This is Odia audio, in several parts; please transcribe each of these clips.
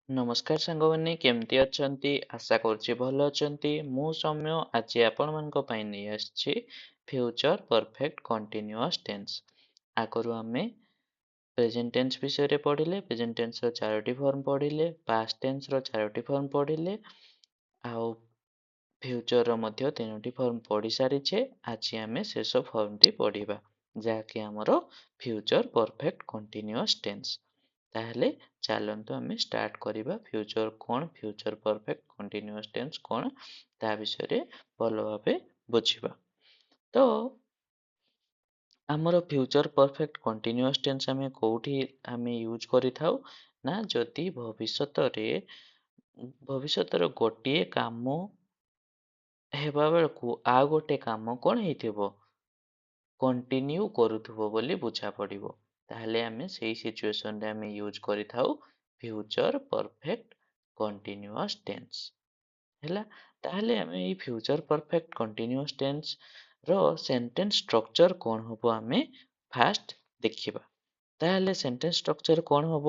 ନମସ୍କାର ସାଙ୍ଗମାନେ କେମିତି ଅଛନ୍ତି? ଆଶା କରୁଛି ଭଲ ଅଛନ୍ତି। ମୁଁ ସୌମ୍ୟ ଆଜି ଆପଣମାନଙ୍କ ପାଇଁ ନେଇ ଆସିଛି ଫ୍ୟୁଚର ପରଫେକ୍ଟ କଣ୍ଟିନ୍ୟୁଅସ୍ ଟେନ୍ସ। ଆଗରୁ ଆମେ ପ୍ରେଜେଣ୍ଟ ଟେନ୍ସ ବିଷୟରେ ପଢ଼ିଲେ, ପ୍ରେଜେଣ୍ଟ ଟେନ୍ସର ଚାରୋଟି ଫର୍ମ ପଢ଼ିଲେ, ପାଷ୍ଟ ଟେନ୍ସର ଚାରୋଟି ଫର୍ମ ପଢ଼ିଲେ, ଆଉ ଫ୍ୟୁଚରର ମଧ୍ୟ ତିନୋଟି ଫର୍ମ ପଢ଼ି ସାରିଛେ। ଆଜି ଆମେ ଶେଷ ଫର୍ମଟି ପଢ଼ିବା, ଯାହାକି ଆମର ଫ୍ୟୁଚର ପରଫେକ୍ଟ କଣ୍ଟିନ୍ୟୁଅସ୍ ଟେନ୍ସ। ତାହେଲେ ଚାଲନ୍ତୁ ଆମେ ଷ୍ଟାର୍ଟ କରିବା। ଫ୍ୟୁଚର କ'ଣ, ଫ୍ୟୁଚର ପରଫେକ୍ଟ କଣ୍ଟିନ୍ୟୁଅସ୍ ଟେନ୍ସ କ'ଣ, ତା ବିଷୟରେ ଭଲ ଭାବେ ବୁଝିବା। ତ ଆମର ଫ୍ୟୁଚର ପରଫେକ୍ଟ କଣ୍ଟିନ୍ୟୁଅସ୍ ଟେନ୍ସ ଆମେ କୋଉଠି ୟୁଜ୍ କରିଥାଉ ନା, ଯଦି ଭବିଷ୍ୟତର ଗୋଟିଏ କାମ ହେବା ବେଳକୁ ଆଉ ଗୋଟେ କାମ କ'ଣ ହେଇଥିବ, କଣ୍ଟିନ୍ୟୁ କରୁଥିବ ବୋଲି ବୁଝା ପଡ଼ିବ, ତାହେଲେ ଆମେ ସେଇ ସିଚୁଏସନରେ ଆମେ ୟୁଜ୍ କରିଥାଉ ଫ୍ୟୁଚର ପରଫେକ୍ଟ କଣ୍ଟିନ୍ୟୁଅସ୍ ଟେନ୍ସ। ହେଲା, ତାହେଲେ ଆମେ ଏଇ ଫ୍ୟୁଚର ପରଫେକ୍ଟ କଣ୍ଟିନ୍ୟୁଅସ୍ ଟେନ୍ସ ର ସେଣ୍ଟେନ୍ସ ଷ୍ଟ୍ରକ୍ଚର କ'ଣ ହବ ଆମେ ଫାଷ୍ଟ ଦେଖିବା। ତାହେଲେ ସେଣ୍ଟେନ୍ସ ଷ୍ଟ୍ରକ୍ଚର କ'ଣ ହବ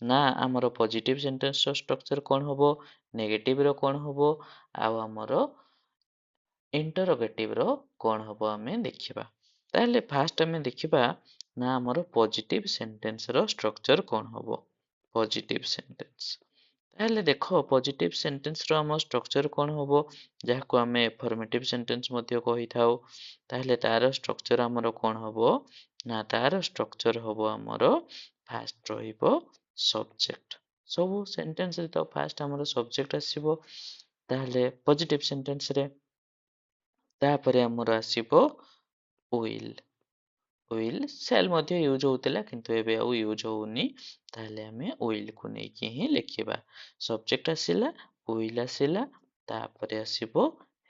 ନା, ଆମର ପଜିଟିଭ ସେଣ୍ଟେନ୍ସର ଷ୍ଟ୍ରକ୍ଚର କ'ଣ ହବ, ନେଗେଟିଭର କ'ଣ ହବ, ଆଉ ଆମର ଇଣ୍ଟରୋଗେଟିଭର କ'ଣ ହବ ଆମେ ଦେଖିବା। ତାହେଲେ ଫାଷ୍ଟ ଆମେ ଦେଖିବା ନା, ଆମର ପଜିଟିଭ ସେଣ୍ଟେନ୍ସର ଷ୍ଟ୍ରକ୍ଚର କ'ଣ ହବ। ପଜିଟିଭ ସେଣ୍ଟେନ୍ସ, ତାହେଲେ ଦେଖ ପଜିଟିଭ ସେଣ୍ଟେନ୍ସର ଆମ ଷ୍ଟ୍ରକ୍ଚର କ'ଣ ହବ, ଯାହାକୁ ଆମେ ଏଫର୍ମେଟିଭ ସେଣ୍ଟେନ୍ସ ମଧ୍ୟ କହିଥାଉ। ତାହେଲେ ତାର ଷ୍ଟ୍ରକ୍ଚର ଆମର କ'ଣ ହବ ନା, ତାର ଷ୍ଟ୍ରକ୍ଚର ହବ ଆମର ଫାଷ୍ଟ ରହିବ ସବଜେକ୍ଟ। ସବୁ ସେଣ୍ଟେନ୍ସରେ ତ ଫାଷ୍ଟ ଆମର ସବଜେକ୍ଟ ଆସିବ, ତାହେଲେ ପଜିଟିଭ ସେଣ୍ଟେନ୍ସରେ। ତାପରେ ଆମର ଆସିବ ୱିଲ୍। ୱିଲ୍ ସେଲ୍ ମଧ୍ୟ ୟୁଜ୍ ହଉଥିଲା, କିନ୍ତୁ ଏବେ ଆଉ ୟୁଜ୍ ହଉନି। ତାହେଲେ ଆମେ ୱିଲ୍କୁ ନେଇକି ହିଁ ଲେଖିବା। ସବଜେକ୍ଟ ଆସିଲା, ୱିଲ୍ ଆସିଲା, ତାପରେ ଆସିବ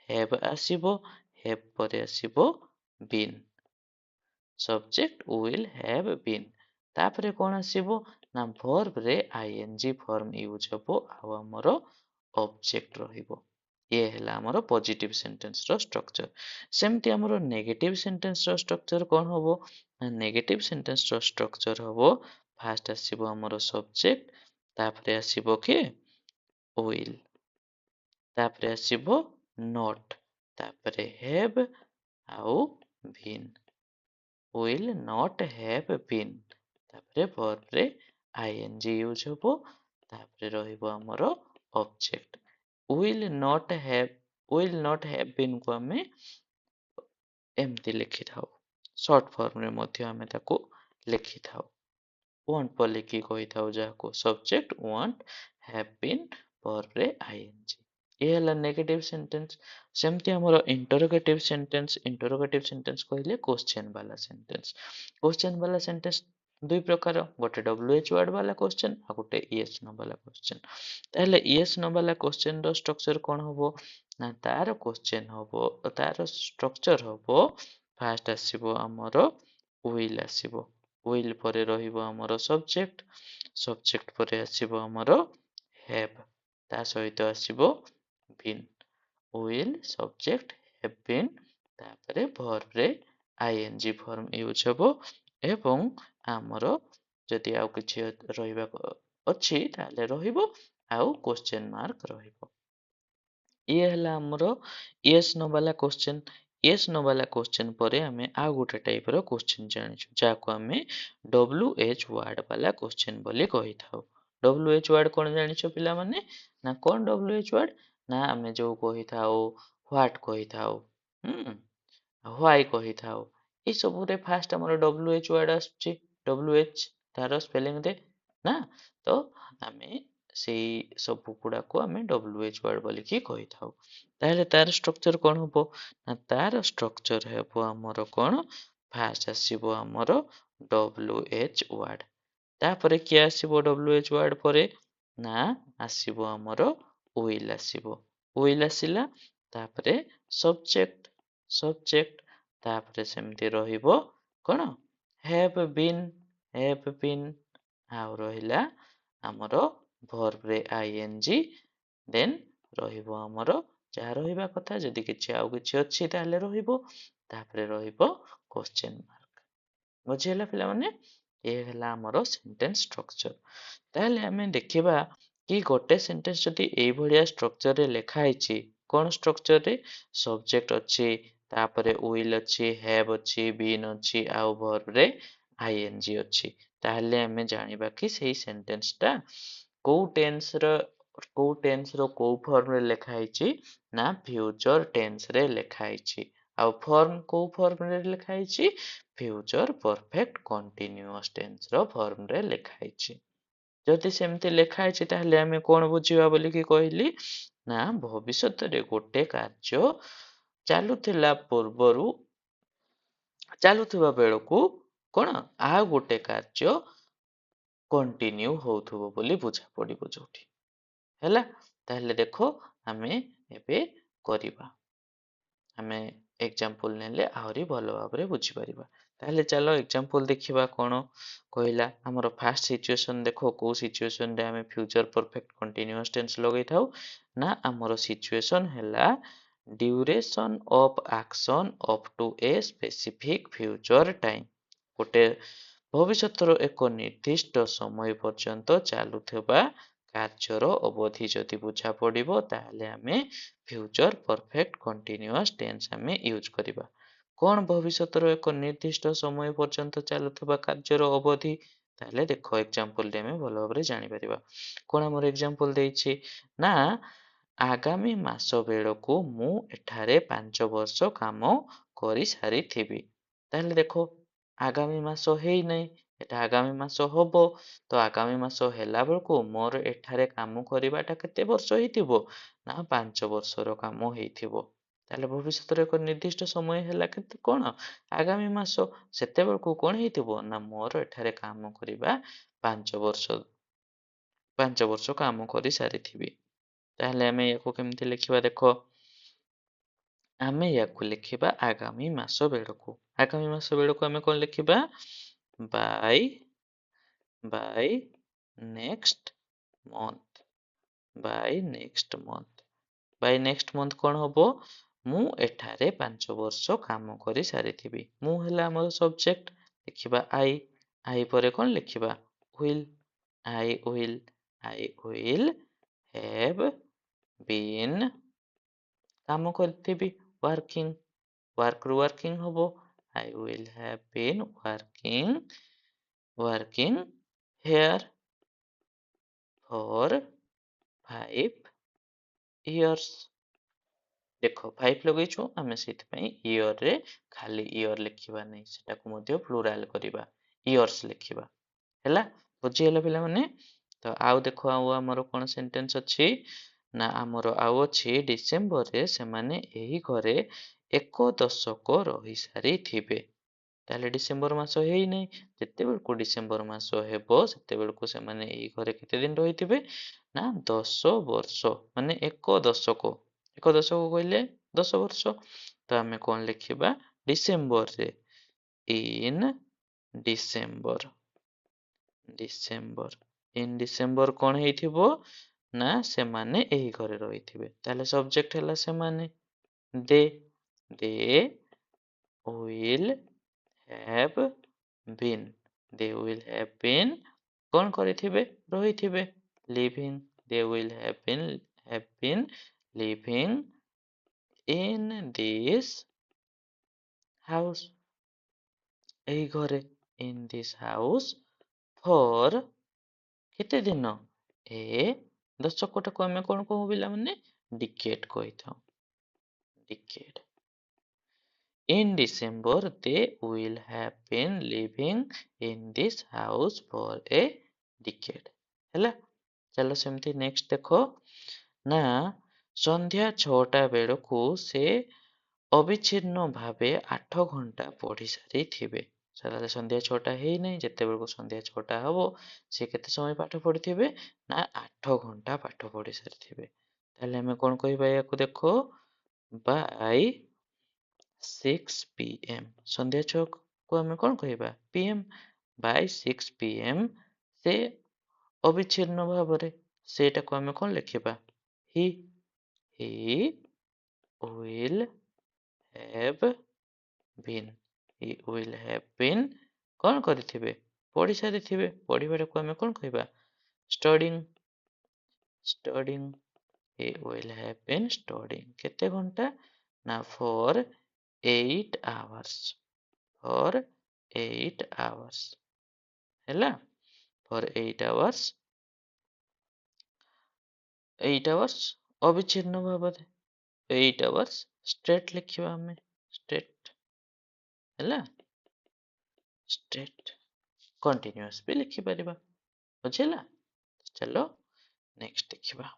ହେଭ୍ ଆସିବ, ହେଭ୍ ପରେ ଆସିବ been. Subject, will, have, been. ତାପରେ କ'ଣ ଆସିବ ନା, ଭର୍ବରେ ଆଇଏନଜି ଫର୍ମ ୟୁଜ୍ ହବ, ଆଉ ଆମର ଅବଜେକ୍ଟ ରହିବ। ଇଏ ହେଲା ଆମର ପଜିଟିଭ ସେଣ୍ଟେନ୍ସର ଷ୍ଟ୍ରକ୍ଚର। ସେମିତି ଆମର ନେଗେଟିଭ ସେଣ୍ଟେନ୍ସର ଷ୍ଟ୍ରକ୍ଚର କ'ଣ ହବ ନା, ନେଗେଟିଭ ସେଣ୍ଟେନ୍ସର ଷ୍ଟ୍ରକ୍ଚର ହବ ଫାଷ୍ଟ ଆସିବ ଆମର ସବଜେକ୍ଟ, ତାପରେ ଆସିବ କିଏ ୱିଲ୍, ତାପରେ ଆସିବ ନଟ୍, ତାପରେ ହେଭ୍ ଆଉ been. Will not have been, ତାପରେ ଭର୍ବରେ ଆଇଏନଜି ୟୁଜ୍ ହବ, ତାପରେ ରହିବ ଆମର object. Will not have been କୁ ଆମେ ଏମିତି ଲେଖିଥାଉ, ସର୍ଟ ଫର୍ମରେ ମଧ୍ୟ ଆମେ ତାକୁ ଲେଖିଥାଉ। ୱାଣ୍ଟ ବୋଲିକି କହିଥାଉ ଯାହାକୁ, ସବଜେକ୍ଟ ୱାଣ୍ଟ, ହେଭ୍ ବିନ୍, ଭର୍ବରେ ଆଇଏନଜି। ଏ ହେଲା ନେଗେଟିଭ ସେଣ୍ଟେନ୍ସ। ସେମିତି ଆମର ଇଣ୍ଟରୋଗେଟିଭ ସେଣ୍ଟେନ୍ସ କହିଲେ କ୍ୱେଶ୍ଚେନ୍ ବାଲା ସେଣ୍ଟେନ୍ସ। କ୍ୱେଶ୍ଚେନ୍ ବାଲା ସେଣ୍ଟେନ୍ସ ଦୁଇ ପ୍ରକାର, ଗୋଟେ WH ୱାର୍ଡ ବାଲା କ୍ୱେଶ୍ଚେନ୍, ଆଉ ଗୋଟେ yes no ବାଲା କ୍ୱେଶ୍ଚେନ୍। ତାହେଲେ yes no ବାଲା କ୍ୱେଶ୍ଚେନ୍ର ଷ୍ଟ୍ରକ୍ଚର କ'ଣ ହବ ନା, ତାର କ୍ୱେଶ୍ଚେନ୍ ହବ, ତାର ଷ୍ଟ୍ରକ୍ଚର ହବ ଫାଷ୍ଟ ଆସିବ ଆମର ୱିଲ୍ ଆସିବ, ୱିଲ୍ ପରେ ରହିବ ଆମର ସବଜେକ୍ଟ ପରେ ଆସିବ ଆମର ହେଭ୍, ତା ସହିତ ଆସିବ been. Will, subject, have been, ତାପରେ ଭର୍ବରେ ଆଇଏନଜି ଫର୍ମ ୟୁଜ୍ ହବ, ଏବଂ ଆମର ଯଦି ଆଉ କିଛି ରହିବାକୁ ଅଛି ତାହେଲେ ରହିବ, ଆଉ କ୍ୱେଶ୍ଚେନ୍ ମାର୍କ ରହିବ। ଇଏ ହେଲା ଆମର ୟେସ୍ नो ବାଲା କ୍ୱେଶ୍ଚେନ୍। ୟେସ୍ नो ବାଲା କ୍ୱେଶ୍ଚେନ୍ ପରେ ଆମେ ଆଉ ଗୋଟେ ଟାଇପର କ୍ୱେଶ୍ଚେନ୍ ଜାଣିଛୁ, ଯାହାକୁ ଆମେ WH ୱାର୍ଡ ବାଲା କ୍ୱେଶ୍ଚେନ୍ ବୋଲି କହିଥାଉ। WH ୱାର୍ଡ କ'ଣ ଜାଣିଛ ପିଲାମାନେ ନା, କ'ଣ WH ୱାର୍ଡ ନା, ଆମେ ଯୋଉ କହିଥାଉ ହ୍ୱାଟ୍ କହିଥାଉ, ହ୍ୱାଇ କହିଥାଉ, ଏସବୁରେ ଫାଷ୍ଟ ଆମର WH ୱାର୍ଡ ଆସୁଛି। WH ତାର ସ୍ପେଲିଂରେ ନା, ତ ଆମେ ସେଇ ସବୁ ଗୁଡ଼ାକୁ ଆମେ WH ୱାର୍ଡ ବୋଲିକି କହିଥାଉ। ତାହେଲେ ତାର ଷ୍ଟ୍ରକ୍ଚର କ'ଣ ହବ ନା, ତାର ଷ୍ଟ୍ରକ୍ଚର ହେବ ଆମର କ'ଣ, ଫାଷ୍ଟ ଆସିବ ଆମର WH ୱାର୍ଡ, ତାପରେ କିଏ ଆସିବ WH ୱାର୍ଡ ପରେ ନା, ଆସିବ ଆମର ୱିଲ୍ ଆସିବ। ୱିଲ୍ ଆସିଲା, ତାପରେ ସବଜେକ୍ଟ, ତାପରେ ସେମିତି ରହିବ କ'ଣ, ହେଭ୍ ବିନ୍, ଆଉ ରହିଲା ଆମର ଭର୍ବରେ ଆଇଏନଜି, ଦେନ୍ ରହିବ ଆମର ଯାହା ରହିବା କଥା, ଯଦି କିଛି ଆଉ କିଛି ଅଛି ତାହେଲେ ରହିବ, ତାପରେ ରହିବ କ୍ୱେଶ୍ଚେନ୍ ମାର୍କ। ବୁଝିହେଲା ପିଲାମାନେ? ଏ ହେଲା ଆମର ସେଣ୍ଟେନ୍ସ ଷ୍ଟ୍ରକ୍ଚର। ତାହେଲେ ଆମେ ଦେଖିବା कि गोटे सेंटेंस जदि एई भलिया स्ट्रक्चर रे लेखा ହେଇଛି कोन स्ट्रक्चर रे सब्जेक्ट अछि तापरे विल अछि हैव अछि बीन अछि आउ वर्ब रे आईएनजी अछि ताहले हमें जानिबा कि सेही सेंटेंस टा କୋଉ ଟେନ୍ସ ର କୋଉ ଫର୍ମ ରେ ଲେଖା ହେଇଛି ନା ଫ୍ୟୁଚର ଟେନ୍ସ ରେ ଲେଖା ହେଇଛି ଆଉ ଫର୍ମ କୋଉ ଫର୍ମ ରେ ଲେଖା ହେଇଛି ଫ୍ୟୁଚର ପରଫେକ୍ଟ କଣ୍ଟିନ୍ୟୁଅସ ଟେନ୍ସ ର ଫର୍ମ ରେ ଲେଖା ହେଇଛି ଯଦି ସେମିତି ଲେଖା ହେଇଛି ତାହେଲେ ଆମେ କଣ ବୁଝିବା ବୋଲିକି କହିଲି ନା ଭବିଷ୍ୟତରେ ଗୋଟେ କାର୍ଯ୍ୟ ଚାଲୁଥିଲା ପୂର୍ବରୁ ଚାଲୁଥିବା ବେଳକୁ କଣ ଆଉ ଗୋଟେ କାର୍ଯ୍ୟ କଣ୍ଟିନ୍ୟୁ ହଉଥିବ ବୋଲି ବୁଝା ପଡିବ ଯୋଉଠି ହେଲା ତାହେଲେ ଦେଖ ଆମେ ଏବେ କରିବା ଆମେ ଏକ୍ସାମ୍ପଲ ନେଲେ ଆହୁରି ଭଲ ଭାବରେ ବୁଝିପାରିବା ତାହେଲେ ଚାଲ ଏକ୍ସାମ୍ପଲ ଦେଖିବା କଣ କହିଲା ଆମର ଫାର୍ଷ୍ଟ ସିଚୁଏସନ ଦେଖ କୋଉ ସିଚୁଏସନରେ ଆମେ ଫ୍ୟୁଚର ପରଫେକ୍ଟ କଣ୍ଟିନ୍ୟୁଅସ ଟେନ୍ସ ଲଗେଇଥାଉ ନା ଆମର ସିଚୁଏସନ ହେଲା duration of action up to A specific future time ଗୋଟେ ଭବିଷ୍ୟତର ଏକ ନିର୍ଦ୍ଦିଷ୍ଟ ସମୟ ପର୍ଯ୍ୟନ୍ତ ଚାଲୁଥିବା କାର୍ଯ୍ୟର ଅବଧି ଯଦି ବୁଝା ପଡିବ ତାହେଲେ ଆମେ ଫ୍ୟୁଚର ପରଫେକ୍ଟ କଣ୍ଟିନ୍ୟୁଅସ ଟେନ୍ସ ଆମେ ୟୁଜ କରିବା କଣ ଭବିଷ୍ୟତର ଏକ ନିର୍ଦ୍ଦିଷ୍ଟ ସମୟ ପର୍ଯ୍ୟନ୍ତ ଚାଲୁଥିବା କାର୍ଯ୍ୟର ଅବଧି ତାହେଲେ ଦେଖ ଏକ୍ସାମ୍ପଲରେ ଆମେ ଭଲ ଭାବରେ ଜାଣିପାରିବା କଣ ଆମର ଏକ୍ସାମ୍ପଲ ଦେଇଛି ନା ଆଗାମୀ ମାସ ବେଳକୁ ମୁଁ ଏଠାରେ 5 ବର୍ଷ କାମ କରିସାରିଥିବି ତାହେଲେ ଦେଖ ଆଗାମୀ ମାସ ହେଇନାହିଁ ଏଟା ଆଗାମୀ ମାସ ହବ ତ ଆଗାମୀ ମାସ ହେଲା ବେଳକୁ ମୋର ଏଠାରେ କାମ କରିବାଟା କେତେ ବର୍ଷ ହେଇଥିବ ନା 5 ବର୍ଷର କାମ ହେଇଥିବ ତାହେଲେ ଭବିଷ୍ୟତରେ ଏକ ନିର୍ଦ୍ଦିଷ୍ଟ ସମୟ ହେଲା କିନ୍ତୁ କଣ ଆଗାମୀ ମାସ ସେତେବେଳକୁ କଣ ହେଇଥିବ ନା ମୋର ଏଠାରେ କାମ କରିବା 5 ବର୍ଷ 5 ବର୍ଷ କାମ କରି ସାରିଥିବି ତାହେଲେ ଆମେ ୟାକୁ କେମିତି ଲେଖିବା ଦେଖ ଆମେ ୟାକୁ ଲେଖିବା ଆଗାମୀ ମାସ ବେଳକୁ ଆଗାମୀ ମାସ ବେଳକୁ ଆମେ କଣ ଲେଖିବା Bai Bai next month Bai next month Bai next month କଣ ହବ ମୁଁ ଏଠାରେ 5 ବର୍ଷ କାମ କରି ସାରିଥିବି ମୁଁ ହେଲା ଆମର ସବଜେକ୍ଟ ଲେଖିବା ଆଇ ପରେ କଣ ଲେଖିବା will I will have been କାମ କରିଥିବି working work ରୁ working ହବ I will have been working here for 5 years ଦେଖ 5 ଲଗେଇଛୁ ଆମେ ସେଇଥିପାଇଁ ଇୟରରେ ଖାଲି ଇୟର ଲେଖିବା ନାହିଁ ସେଟାକୁ ମଧ୍ୟ ପ୍ଲୁରାଲ କରିବା ଇୟର୍ସ ଲେଖିବା ହେଲା ବୁଝିଗଲା ପିଲାମାନେ ତ ଆଉ ଦେଖ ଆଉ ଆମର କଣ ସେଣ୍ଟେନ୍ସ ଅଛି ନା ଆମର ଆଉ ଅଛି ଡିସେମ୍ବରରେ ସେମାନେ ଏହି ଘରେ 1 ଦଶକ ରହିସାରିଥିବେ ତାହେଲେ ଡିସେମ୍ବର ମାସ ହେଇନାହିଁ ଯେତେବେଳକୁ ଡିସେମ୍ବର ମାସ ହେବ ସେତେବେଳକୁ ସେମାନେ ଏଇ ଘରେ କେତେ ଦିନ ରହିଥିବେ ନା 10 ବର୍ଷ ମାନେ 1 ଦଶକ 1 ଦଶକ କହିଲେ 10 ବର୍ଷ ତ ଆମେ କଣ ଲେଖିବା ଡିସେମ୍ବରରେ in December December in December କଣ ହେଇଥିବ ନା ସେମାନେ ଏହି ଘରେ ରହିଥିବେ ତାହେଲେ ସବଜେକ୍ଟ ହେଲା ସେମାନେ they they will have been they will have been କଣ କରିଥିବେ ରହିଥିବେ living they will have been living in this house ଏହି ଘରେ in this house for କେତେ ଦିନ ଏ ଦଶକଟାକୁ ଆମେ କଣ କହୁ ପିଲାମାନେ ଡିକେଡ୍ କହିଥାଉ decade In December, they will have been living in this house for a decade. ହେଲା ଚାଲ ସେମିତି ନେକ୍ସଟ ଦେଖ ନା ସନ୍ଧ୍ୟା 6ଟା ବେଳକୁ ସେ ଅବିଚ୍ଛିନ୍ନ ଭାବେ 8 ଘଣ୍ଟା ପଢି ସାରିଥିବେ ତାହେଲେ ସନ୍ଧ୍ୟା 6ଟା ହେଇନାହିଁ ଯେତେବେଳକୁ ସନ୍ଧ୍ୟା 6ଟା ହବ ସେ କେତେ ସମୟ ପାଠ ପଢିଥିବେ ନା 8 ଘଣ୍ଟା ପାଠ ପଢି ସାରିଥିବେ ତାହେଲେ ଆମେ କଣ କହିବା ୟାକୁ ଦେଖ ବାଇ 6 p.m. ସନ୍ଧ୍ୟା 6କୁ ଆମେ କଣ କହିବା pm ବାଇ 6 p.m. ସେ ଅବିଚ୍ଛିନ୍ନ ଭାବରେ ସେଇଟାକୁ ଆମେ କଣ ଲେଖିବା he will have been he will have been କଣ କରିଥିବେ ପଢି ସାରିଥିବେ ପଢିବାଟାକୁ ଆମେ କଣ କହିବା studying studying. He will have been studying. କେତେ ଘଣ୍ଟା? ନା for 8 hours. For 8 hours. ହେଲା? For 8 hours. 8 hours ଅବିଚ୍ଛିନ୍ନ ଭାବରେ 8 hours straight ଲେଖିବା ଆମେ straight ହେଲା straight continuous ବି ଲେଖିପାରିବା ବୁଝିଲା ଚାଲ ନେକ୍ସଟ ଦେଖିବା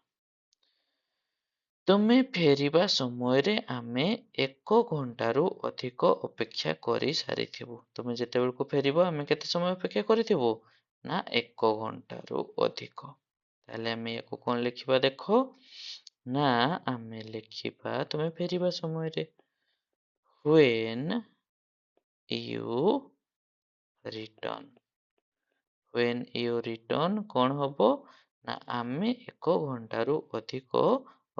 ତୁମେ ଫେରିବା ସମୟରେ ଆମେ 1 ଘଣ୍ଟାରୁ ଅଧିକ ଅପେକ୍ଷା କରି ସାରିଥିବୁ ତୁମେ ଯେତେବେଳକୁ ଫେରିବ ଆମେ କେତେ ସମୟ ଅପେକ୍ଷା କରିଥିବୁ ନା 1 ଘଣ୍ଟାରୁ ଅଧିକ ତାହେଲେ ଆମେ ୟାକୁ କଣ ଲେଖିବା ଦେଖ ନା ଆମେ ଲେଖିବା ତୁମେ ଫେରିବା ସମୟରେ when you return when you return କଣ ହବ ନା ଆମେ 1 ଘଣ୍ଟାରୁ ଅଧିକ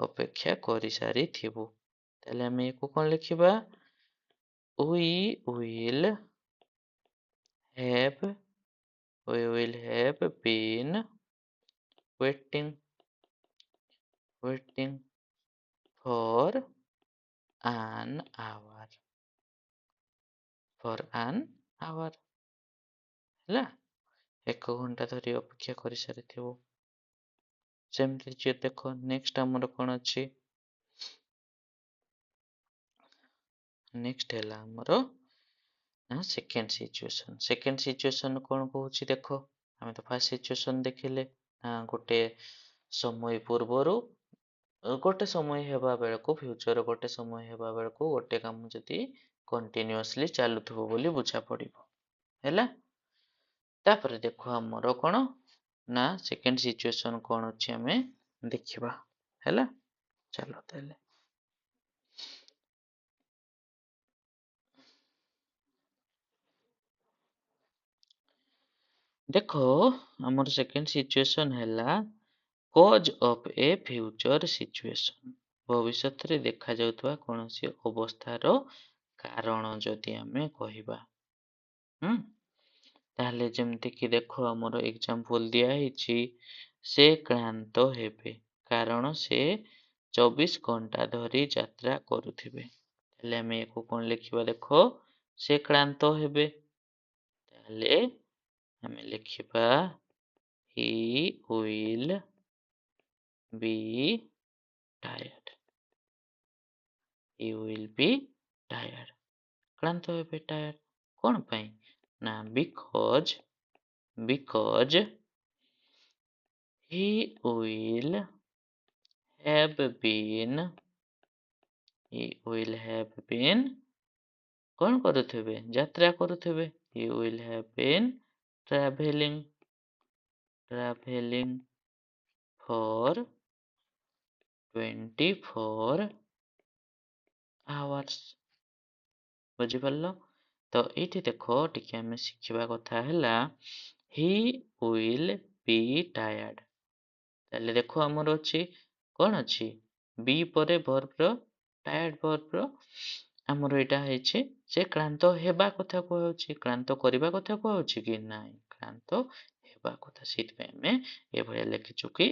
ଅପେକ୍ଷା କରିସାରିଥିବୁ ତାହେଲେ ଆମେ ୟାକୁ କଣ ଲେଖିବା we will have been waiting for an hour ହେଲା 1 ଘଣ୍ଟା ଧରି ଅପେକ୍ଷା କରିସାରିଥିବୁ ସେମିତି ଯେ ଦେଖ ନେକ୍ସଟ ଆମର କଣ ଅଛି ନେକ୍ସଟ ହେଲା ଆମର ସେକେଣ୍ଡ ସିଚୁଏସନ କଣ କହୁଛି ଦେଖ ଆମେ ତ ଫାର୍ଷ୍ଟ ସିଚୁଏସନ ଦେଖିଲେ ଗୋଟେ ସମୟ ପୂର୍ବରୁ ଗୋଟେ ସମୟ ହେବା ବେଳକୁ ଫ୍ୟୁଚର ଗୋଟେ ସମୟ ହେବା ବେଳକୁ ଗୋଟେ କାମ ଯଦି କଣ୍ଟିନ୍ୟୁଅସଲି ଚାଲୁଥିବ ବୋଲି ବୁଝା ପଡିବ ହେଲା ତାପରେ ଦେଖ ଆମର କଣ ନା ସେକେଣ୍ଡ ସିଚୁଏସନ କଣ ଅଛି ଆମେ ଦେଖିବା ହେଲା ଚାଲ ତାହେଲେ ଦେଖ ଆମର ସେକେଣ୍ଡ ସିଚୁଏସନ ହେଲା cause of A future situation ଭବିଷ୍ୟତରେ ଦେଖାଯାଉଥିବା କୌଣସି ଅବସ୍ଥାର କାରଣ ଯଦି ଆମେ କହିବା ତାହେଲେ ଯେମିତି କି ଦେଖ ଆମର ଏକ୍ସାମ୍ପଲ ଦିଆ ହେଇଛି ସେ କ୍ଳାନ୍ତ ହେବେ କାରଣ ସେ 24 ଘଣ୍ଟା ଧରି ଯାତ୍ରା କରୁଥିବେ ତାହେଲେ ଆମେ ୟାକୁ କଣ ଲେଖିବା ଦେଖ ସେ କ୍ଳାନ୍ତ ହେବେ ତାହେଲେ ଆମେ ଲେଖିବା he will be tired କ୍ଳାନ୍ତ ହେବେ tired କଣ ପାଇଁ ନା because he will have been କଣ କରୁଥିବେ ଯାତ୍ରା କରୁଥିବେ he will have been traveling for 24 hours ବୁଝିପାରିଲ ତ ଏଇଠି ଦେଖ ଟିକେ ଆମେ ଶିଖିବା କଥା ହେଲା he will be tired ତାହେଲେ ଦେଖ ଆମର ଅଛି କଣ ଅଛି be ପରେ verb ର tired verb ର ଆମର ଏଇଟା ହେଇଛି ସେ କ୍ଳାନ୍ତ ହେବା କଥା କୁହାଯାଉଛି କ୍ଳାନ୍ତ କରିବା କଥା କୁହାଯାଉଛି କି ନାଇଁ କ୍ଳାନ୍ତ ହେବା କଥା ସେଇଥିପାଇଁ ଆମେ ଏଭଳିଆ ଲେଖିଛୁ କି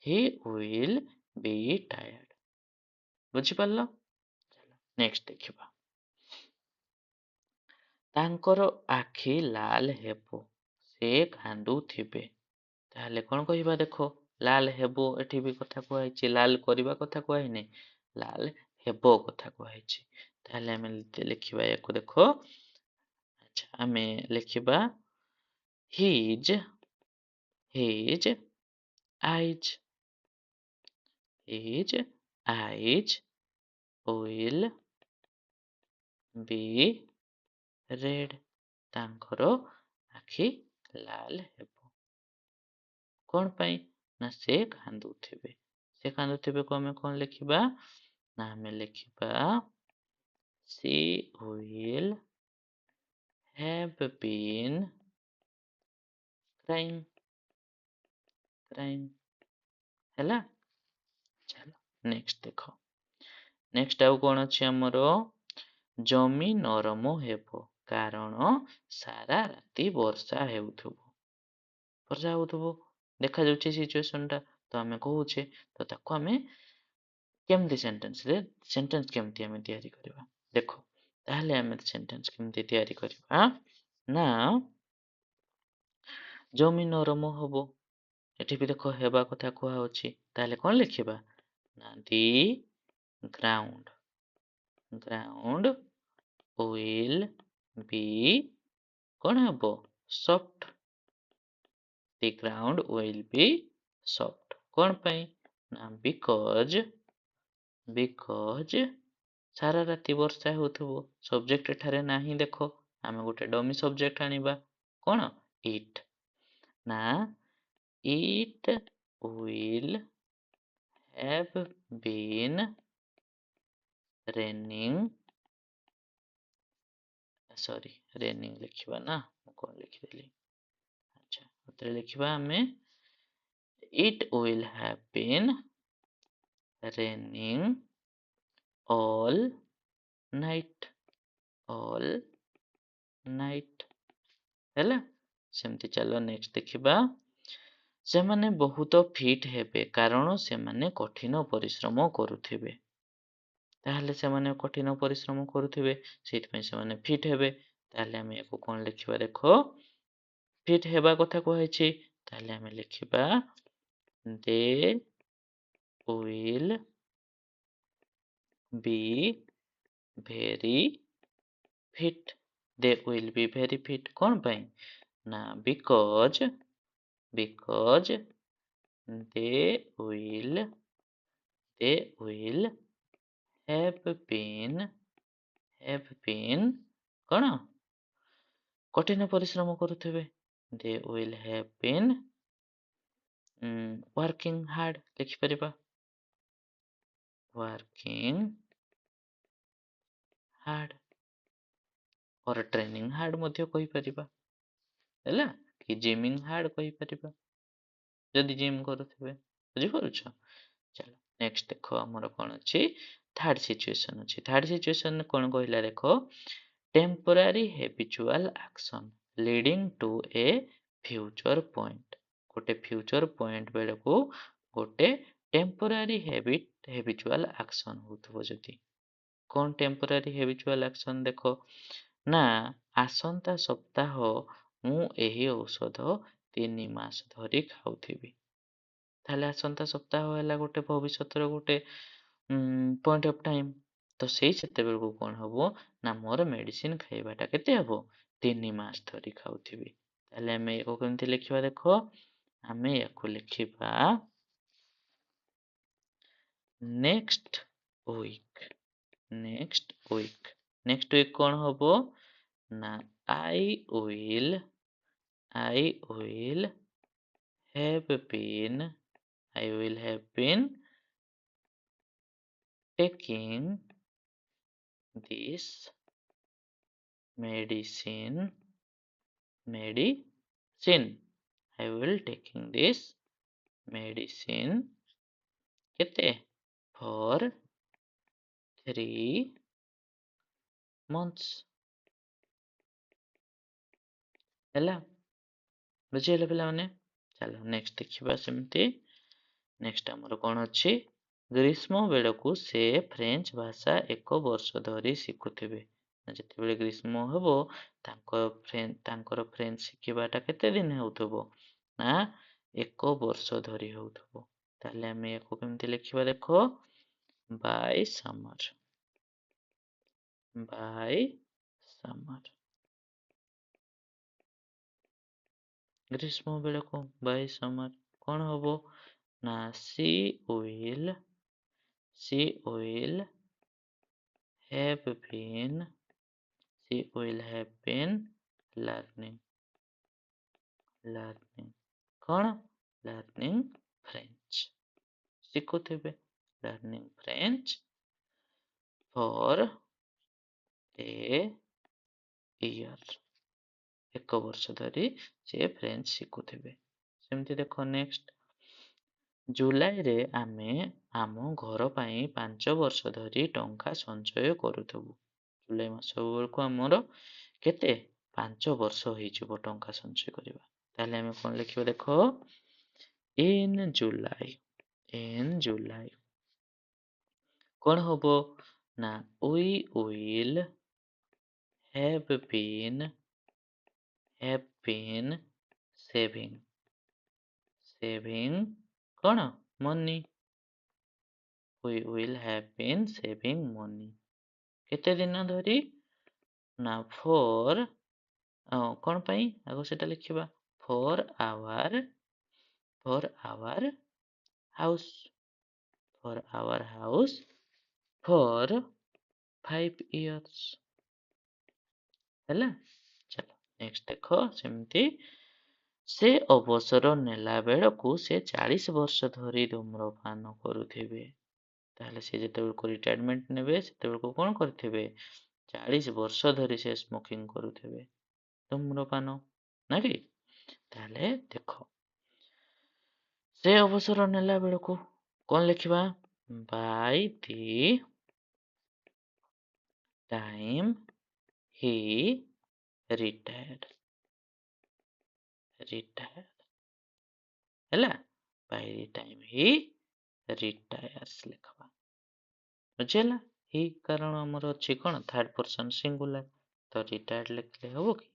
he will be tired ବୁଝିପାରିଲ ନେକ୍ସଟ ଦେଖିବା ତାଙ୍କର ଆଖି ଲାଲ ହେବ ସେ କାନ୍ଦୁଥିବେ ତାହେଲେ କଣ କହିବା ଦେଖ ଲାଲ ହେବ ଏଠି ବି କଥା କୁହାଯାଇଛି ଲାଲ କରିବା କଥା କୁହାହେଇନି ଲାଲ ହେବ କଥା କୁହାଯାଇଛି ତାହେଲେ ଆମେ ଲେଖିବା ୟାକୁ ଦେଖ ଆଚ୍ଛା ଆମେ ଲେଖିବା his eyes will be red ତାଙ୍କର ଆଖି ଲାଲ ହେବ କଣ ପାଇଁ ନା ସେ କାନ୍ଦୁଥିବେ କୁ ଆମେ କଣ ଲେଖିବା ନା ଆମେ ଲେଖିବା she will have been crying ହେଲା ଚାଲ ନେକ୍ସଟ ଦେଖ ନେକ୍ସଟ ଆଉ କଣ ଅଛି ଆମର ଜମି ନରମ ହେବ କାରଣ ସାରା ରାତି ବର୍ଷା ହଉଥିବ ଦେଖାଯାଉଛି ସିଚୁଏସନ ଟା ତ ଆମେ କହୁଛେ ତ ତାକୁ ଆମେ କେମିତି ସେଣ୍ଟେନ୍ସ କେମିତି ଆମେ ତିଆରି କରିବା ଦେଖ। ତାହେଲେ ଆମେ ସେଣ୍ଟେନ୍ସ କେମିତି ତିଆରି କରିବା ନା ଜମି ନରମ ହବ। ଏଠି ବି ଦେଖ ହେବା କଥା କୁହାହଉଛି। ତାହେଲେ କଣ ଲେଖିବା ନା ଦି ଗ୍ରାଉଣ୍ଡ will be କଣ ହେବ soft. The ground will be soft। କଣ ପାଇଁ ନା ବିକଜ ସାରା ରାତି ବର୍ଷା ହେଉଥିବ। ସବଜେକ୍ଟ ଏଠାରେ ନାହିଁ ଦେଖ। ଆମେ ଗୋଟେ ଡମି ସବଜେକ୍ଟ ଆଣିବା କଣ ଇଟ୍ ନା it will have been raining ଲେଖିବା ନା ମୁଁ କଣ ଲେଖିଦେଲି। ଆଚ୍ଛା ଏଥିରେ ଲେଖିବା ଆମେ it will have been raining all night ହେଲା। ସେମିତି ଚାଲ ନେକ୍ସଟ ଦେଖିବା। ସେମାନେ ବହୁତ ଫିଟ୍ ହେବେ କାରଣ ସେମାନେ କଠିନ ପରିଶ୍ରମ କରୁଥିବେ। ତାହେଲେ ସେମାନେ କଠିନ ପରିଶ୍ରମ କରୁଥିବେ ସେଇଥିପାଇଁ ସେମାନେ ଫିଟ୍ ହେବେ। ତାହେଲେ ଆମେ ୟାକୁ କଣ ଲେଖିବା ଦେଖ। ଫିଟ୍ ହେବା କଥା କୁହାଯାଇଛି। ତାହେଲେ ଆମେ ଲେଖିବା they will be very fit। they will be very fit କଣ ପାଇଁ ନା because they will have been କଣ କଠିନ ପରିଶ୍ରମ କରୁଥିବେ। they will have been working hard ଲେଖିପାରିବା working hard or training hard ମଧ୍ୟ କହିପାରିବା ହେଲା କି ଜିମିଂ ହାର୍ଡ କହିପାରିବା ଯଦି ଜିମ୍ କରୁଥିବେ। ବୁଝିପାରୁଛ। ଚାଲ ନେକ୍ସଟ ଦେଖ ଆମର କଣ ଅଛି ଥାର୍ଡ ସିଚୁଏସନ ଅଛି। ଥାର୍ଡ ସିଚୁଏସନ କଣ କହିଲା ଦେଖ ଟେମ୍ପୋରାରୀ ହେବିଚୁଆଲ ଆକ୍ସନ ଲିଡିଂ ଟୁ ଏ ଫ୍ୟୁଚର ପଏଣ୍ଟ। ଗୋଟେ ଫ୍ୟୁଚର ପଏଣ୍ଟ ବେଳକୁ ଗୋଟେ ଟେମ୍ପୋରାରୀ ହେବିଚୁଆଲ ଆକ୍ସନ ହଉଥିବ ଯଦି। କଣ ଟେମ୍ପୋରାରୀ ହେବିଚୁଆଲ ଆକ୍ସନ ଦେଖ ନା ଆସନ୍ତା ସପ୍ତାହ ମୁଁ ଏହି ଔଷଧ 3 ମାସ ଧରି ଖାଉଥିବି। ତାହେଲେ ଆସନ୍ତା ସପ୍ତାହ ହେଲା ଗୋଟେ ଭବିଷ୍ୟତର ଗୋଟେ ପଏଣ୍ଟ ଅଫ ଟାଇମ। ତ ସେଇ ସେତେବେଳକୁ କଣ ହବ ନା ମୋର ମେଡିସିନ ଖାଇବାଟା କେତେ ହବ 3 ମାସ ଧରି ଖାଉଥିବି। ତାହେଲେ ଆମେ ୟାକୁ କେମିତି ଲେଖିବା ଦେଖ। ଆମେ ୟାକୁ ଲେଖିବା ନେକ୍ସଟ ୱିକ୍। ନେକ୍ସଟ ୱିକ୍ କଣ ହବ ନା I will have been taking this medicine I will taking this medicine କେତେ for 3 months ହେଲା। ବୁଝିଗଲେ ପିଲାମାନେ। ଚାଲ ନେକ୍ସଟ ଦେଖିବା ସେମିତି। ନେକ୍ସଟ ଆମର କଣ ଅଛି ଗ୍ରୀଷ୍ମ ବେଳକୁ ସେ ଫ୍ରେଞ୍ଚ ଭାଷା 1 ବର୍ଷ ଧରି ଶିଖୁଥିବେ। ଯେତେବେଳେ ଗ୍ରୀଷ୍ମ ହେବ ତାଙ୍କର ଫ୍ରେଞ୍ଚ ଶିଖିବାଟା କେତେ ଦିନ ହେଉଥିବ ନା 1 ବର୍ଷ ଧରି ହେଉଥିବ। ତାହେଲେ ଆମେ ୟାକୁ କେମିତି ଲେଖିବା ଦେଖ by summer ଗ୍ରୀଷ୍ମ ବେଳକୁ by summer କଣ ହବ ନା she will have been learning କଣ learning French ଶିଖୁଥିବେ learning French for a year 1 ବର୍ଷ ଧରି ସେ ଫ୍ରେଞ୍ଚ ଶିଖୁଥିବେ। ସେମିତି ଦେଖ ନେକ୍ସଟ ଜୁଲାଇରେ ଆମେ ଆମ ଘର ପାଇଁ 5 ବର୍ଷ ଧରି ଟଙ୍କା ସଞ୍ଚୟ କରୁଥିବୁ। ଜୁଲାଇ ମାସ ବେଳକୁ ଆମର କେତେ 5 ବର୍ଷ ହେଇଯିବ ଟଙ୍କା ସଞ୍ଚୟ କରିବା। ତାହେଲେ ଆମେ କଣ ଲେଖିବା ଦେଖ in July. In July. କ'ଣ ହବ ନା we will have been saving କ'ଣ money. We will have been saving money. କେତେ ଦିନ ଧରି ନା for କ'ଣ ପାଇଁ ଆଗ ସେଟା ଲେଖିବା for our house for our house for 5 years ହେଲା। ଚାଲ ନେକ୍ସଟ ଦେଖ ସେମିତି ସେ ଅବସର ନେଲା ବେଳକୁ ସେ 40 ବର୍ଷ ଧରି ଧୂମ୍ରପାନ କରୁଥିବେ। ତାହେଲେ ସେ ଯେତେବେଳକୁ ରିଟାୟାରମେଣ୍ଟ ନେବେ ସେତେବେଳକୁ କ'ଣ କରିଥିବେ 40 ବର୍ଷ ଧରି ସେ ସ୍ମୋକିଂ କରୁଥିବେ ଧୂମ୍ରପାନ ନା କି। ତାହେଲେ ଦେଖ ସେ ଅବସର ନେଲା ବେଳକୁ କ'ଣ ଲେଖିବା by the time he retired ହେଲା by the time he retires ଲେଖବା ବୁଝିହେଲା। ହି କାରଣ ଆମର ଅଛି କ'ଣ ଥାର୍ଡ ପର୍ସନ ସିଙ୍ଗୁଲାର ତ ରିଟାୟାର୍ଡ ଲେଖିଲେ ହବ କି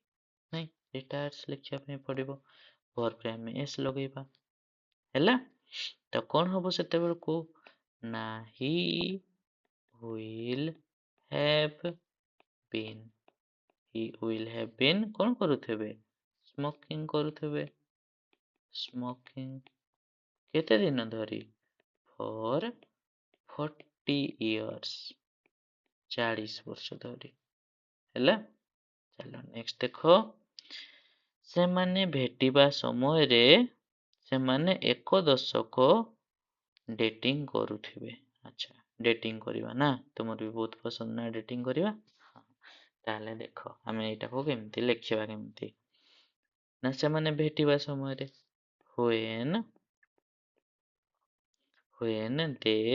ନାଇଁ ରିଟାୟାର୍ସ ଲେଖିବା ପାଇଁ ପଡ଼ିବ ଭର୍ବରେ ଆମେ ଏସ୍ ଲଗେଇବା ହେଲା। ତ କ'ଣ ହବ ସେତେବେଳକୁ ନା ହି will have been କ'ଣ କରୁଥିବେ ସ୍ମୋକିଂ କରୁଥିବେ ସ୍ମୋକିଂ କେତେ ଦିନ ଧରି for 40 years 40 ବର୍ଷ ଧରି ହେଲା। ଚାଲ ନେକ୍ସଟ ଦେଖ ସେମାନେ ଭେଟିବା ସମୟରେ ସେମାନେ 1 ଦଶକ ଡେଟିଂ କରୁଥିବେ। ଆଚ୍ଛା ଡେଟିଂ କରିବା ନା ତୁମର ବି ବହୁତ ପସନ୍ଦ ନା ଡେଟିଂ କରିବା। ତାହେଲେ ଦେଖ ଆମେ ଏଇଟାକୁ କେମିତି ଲେଖିବା କେମିତି ନା ସେମାନେ ଭେଟିବା ସମୟରେ when they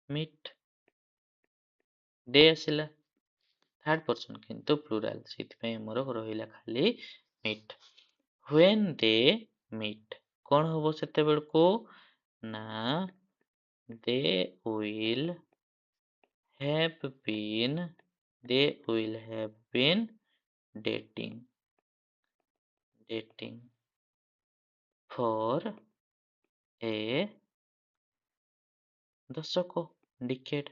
meet they ଆସିଲା ଥାର୍ଡ ପର୍ସନ କିନ୍ତୁ ପ୍ଲୁରାଲ ସେଥିପାଇଁ ଆମର ରହିଲା ଖାଲି meet when they meet କ'ଣ ହବ ସେତେବେଳକୁ ନା they will have been dating for a ଦଶକ decade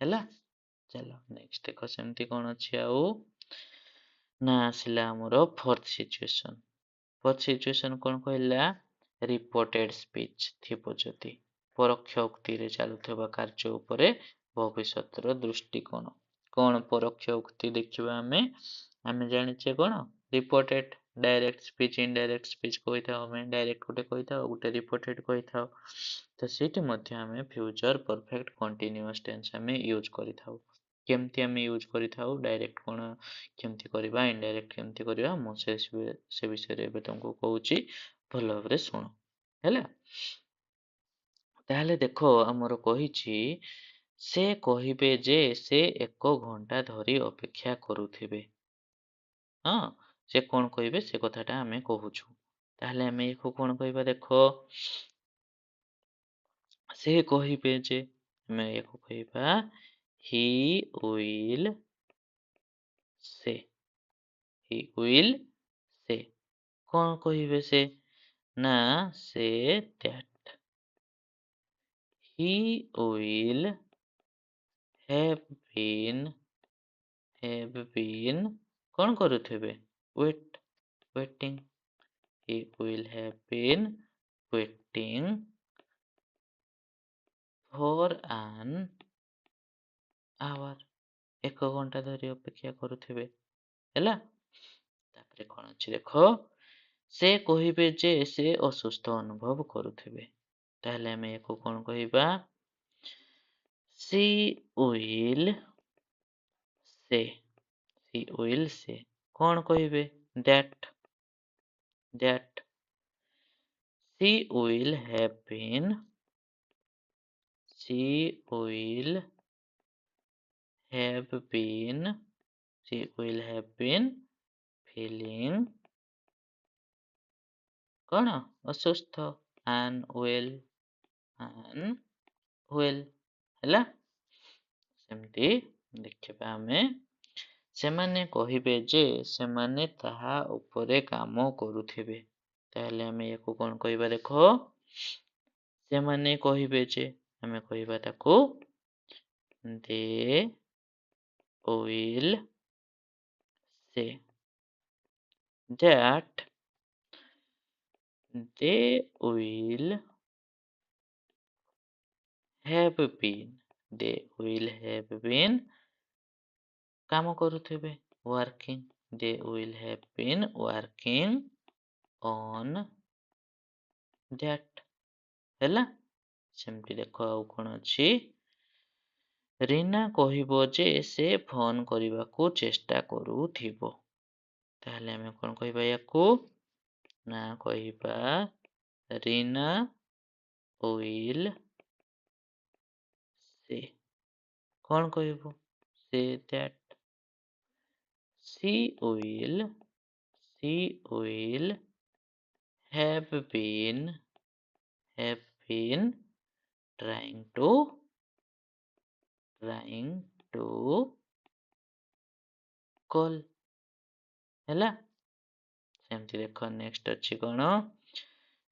ହେଲା। ଚାଲ ନେକ୍ସଟ ଦେଖ ସେମିତି କ'ଣ ଅଛି ଆଉ ନା ଆସିଲା ଆମର ଫୋର୍ଥ ସିଚୁଏସନ କ'ଣ କହିଲା ରିପୋର୍ଟେଡ ସ୍ପିଚ ଥିବ ଯଦି ପରୋକ୍ଷ ଉକ୍ତିରେ ଚାଲୁଥିବା କାର୍ଯ୍ୟ ଉପରେ ଭବିଷ୍ୟତର ଦୃଷ୍ଟିକୋଣ କ'ଣ ପରୋକ୍ଷ ଉକ୍ତି ଦେଖିବା ଆମେ ଜାଣିଛେ କ'ଣ ରିପୋର୍ଟେଡ ଡାଇରେକ୍ଟ ସ୍ପିଚ ଇନଡାଇରେକ୍ଟ ସ୍ପିଚ କହିଥାଉ ଆମେ ଡାଇରେକ୍ଟ ଗୋଟେ କହିଥାଉ ଗୋଟେ ରିପୋର୍ଟେଡ କହିଥାଉ ତ ସେଇଠି ମଧ୍ୟ ଆମେ ଫ୍ୟୁଚର ପରଫେକ୍ଟ କଣ୍ଟିନ୍ୟୁଅସ୍ ଟେନ୍ସ ଆମେ ୟୁଜ୍ କରିଥାଉ। କେମିତି ଆମେ ୟୁଜ୍ କରିଥାଉ ଡାଇରେକ୍ଟ କ'ଣ କେମିତି କରିବା ଇନଡାଇରେକ୍ଟ କେମିତି କରିବା ମୁଁ ସେ ବିଷୟରେ ଏବେ ତୁମକୁ କହୁଛି ଭଲ ଭାବରେ ଶୁଣ ହେଲା। ତାହେଲେ ଦେଖ ଆମର କହିଛି ସେ କହିବେ ଯେ ସେ 1 ଘଣ୍ଟା ଧରି ଅପେକ୍ଷା କରୁଥିବେ। ହଁ ସେ କ'ଣ କହିବେ ସେ କଥାଟା ଆମେ କହୁଛୁ ତାହେଲେ ଆମେ ଏକୁ କ'ଣ କହିବା ଦେଖ ସେ କହିବେ ଯେ ଆମେ ଏକୁ କହିବା he will say କ'ଣ କହିବେ ସେ ନା ସେ that he will have been କ'ଣ କରୁଥିବେ waiting he will have been waiting for an hour 1 ଘଣ୍ଟା ଧରି ଅପେକ୍ଷା କରୁଥିବେ ହେଲା। ତାପରେ କ'ଣ ଅଛି ଦେଖ ସେ କହିବେ ଯେ ସେ ଅସୁସ୍ଥ ଅନୁଭବ କରୁଥିବେ ତାହେଲେ ଆମେ ଏକୁ କ'ଣ କହିବା she will say କ'ଣ କହିବେ that she will have been feeling କଣ ଅସୁସ୍ଥ unwell unwell ହେଲା। ସେମିତି ଦେଖିବା ଆମେ ସେମାନେ କହିବେ ଯେ ସେମାନେ ତାହା ଉପରେ କାମ କରୁଥିବେ। ତାହେଲେ ଆମେ ୟାକୁ କଣ କହିବା ଦେଖ ସେମାନେ କହିବେ ଯେ ଆମେ କହିବା ତାକୁ they will say that they will have been କାମ କରୁଥିବେ working they will have been working on that ହେଲା। ସେମିତି ଦେଖ ଆଉ କଣ ଅଛି ରୀନା କହିବ ଯେ ସେ ଫୋନ କରିବାକୁ ଚେଷ୍ଟା କରୁଥିବ। ତାହେଲେ ଆମେ କଣ କହିବା ୟାକୁ ନା କହିବା ରୀନା will say କଣ କହିବୁ say that she will have been trying to call ହେଲା। ସେମିତି ଦେଖ ନେକ୍ସଟ ଅଛି କଣ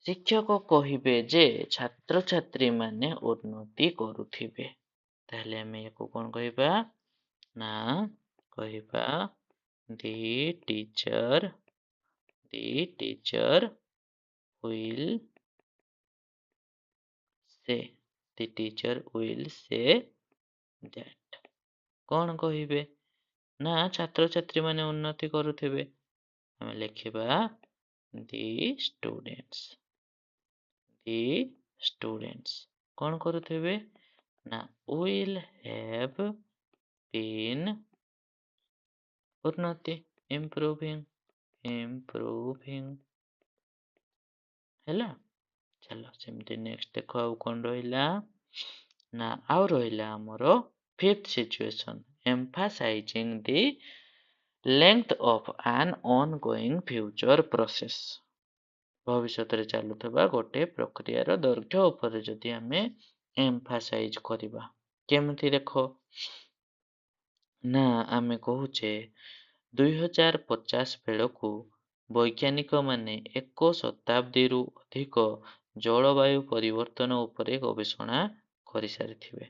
ଶିକ୍ଷକ କହିବେ ଯେ ଛାତ୍ରଛାତ୍ରୀମାନେ ଉନ୍ନତି କରୁଥିବେ। ତାହେଲେ ଆମେ ୟାକୁ କଣ କହିବା ନା କହିବା the teacher will say that କଣ କହିବେ ନା ଛାତ୍ରଛାତ୍ରୀମାନେ ଉନ୍ନତି କରୁଥିବେ। ଆମେ ଲେଖିବା the students କଣ କରୁଥିବେ ନା will have been ଉନ୍ନତି improving ହେଲା। ଚାଲ ସେମିତି ନେକ୍ସଟ ଦେଖ ଆଉ କଣ ରହିଲା ନା ଆଉ ରହିଲା ଆମର fifth situation emphasizing the length of an ongoing future process ଭବିଷ୍ୟତରେ ଚାଲୁଥିବା ଗୋଟେ ପ୍ରକ୍ରିୟାର ଦୈର୍ଘ୍ୟ ଉପରେ ଯଦି ଆମେ emphasize କରିବା କେମିତି ଦେଖ ନା ଆମେ କହୁଛେ 2050 ବେଳକୁ ବୈଜ୍ଞାନିକମାନେ 1 ଶତାବ୍ଦୀରୁ ଅଧିକ ଜଳବାୟୁ ପରିବର୍ତ୍ତନ ଉପରେ ଗବେଷଣା କରିସାରିଥିବେ।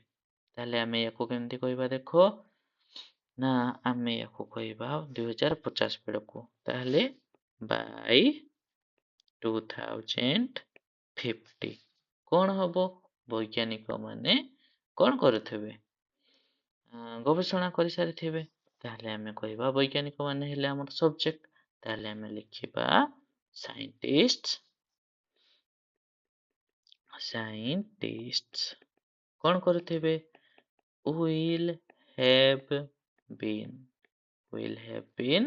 ତାହେଲେ ଆମେ ୟାକୁ କେମିତି କହିବା ଦେଖ ନା ଆମେ ୟାକୁ କହିବା 2050 ବେଳକୁ ତାହେଲେ by 2050 କଣ ହବ ବୈଜ୍ଞାନିକମାନେ କଣ କରୁଥିବେ ଗବେଷଣା କରିସାରିଥିବେ। ତାହେଲେ ଆମେ କହିବା ବୈଜ୍ଞାନିକ ମାନେ ହେଲେ ଆମର ସବଜେକ୍ଟ। ତାହେଲେ ଆମେ ଲେଖିବା ସାଇଣ୍ଟିଷ୍ଟସ୍ କଣ କରୁଥିବେ will have been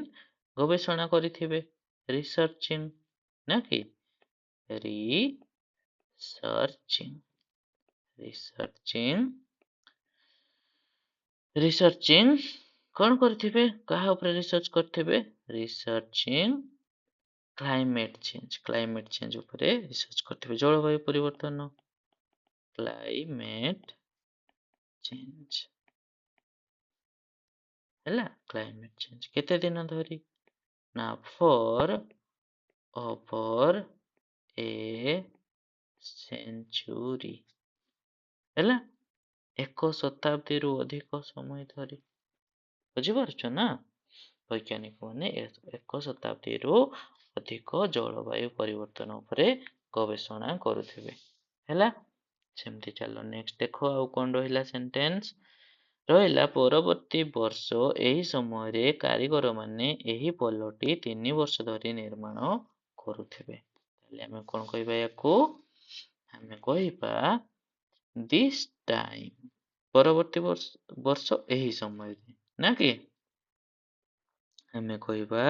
ଗବେଷଣା କରିଥିବେ researching ନା କି researching କଣ କରିଥିବେ କାହା ଉପରେ ରିସର୍ଚ୍ଚ କରିଥିବେ researching climate change ଉପରେ ରିସର୍ଚ୍ଚ କରିଥିବେ ଜଳବାୟୁ ପରିବର୍ତ୍ତନ climate change ହେଲା climate change କେତେ ଦିନ ଧରି ନା for over a century ହେଲା 1 ଶତାବ୍ଦୀରୁ ଅଧିକ ସମୟ ଧରି ବୁଝିପାରୁଛ ନା ବୈଜ୍ଞାନିକ ମାନେ 1 ଶତାବ୍ଦୀରୁ ଅଧିକ ଜଳବାୟୁ ପରିବର୍ତ୍ତନ ଉପରେ ଗବେଷଣା କରୁଥିବେ ହେଲା। ସେମିତି ଚାଲ ନେକ୍ସଟ ଦେଖ ଆଉ କଣ ରହିଲା ସେଣ୍ଟେନ୍ସ ରହିଲା ପରବର୍ତ୍ତୀ ବର୍ଷ ଏହି ସମୟରେ କାରିଗରମାନେ ଏହି ପୋଲଟି 3 ବର୍ଷ ଧରି ନିର୍ମାଣ କରୁଥିବେ। ତାହେଲେ ଆମେ କଣ କହିବା ୟାକୁ ଆମେ କହିବା this time ପରବର୍ତ୍ତୀ ବର୍ଷ ଏହି ସମୟରେ ନା କି ଆମେ କହିବା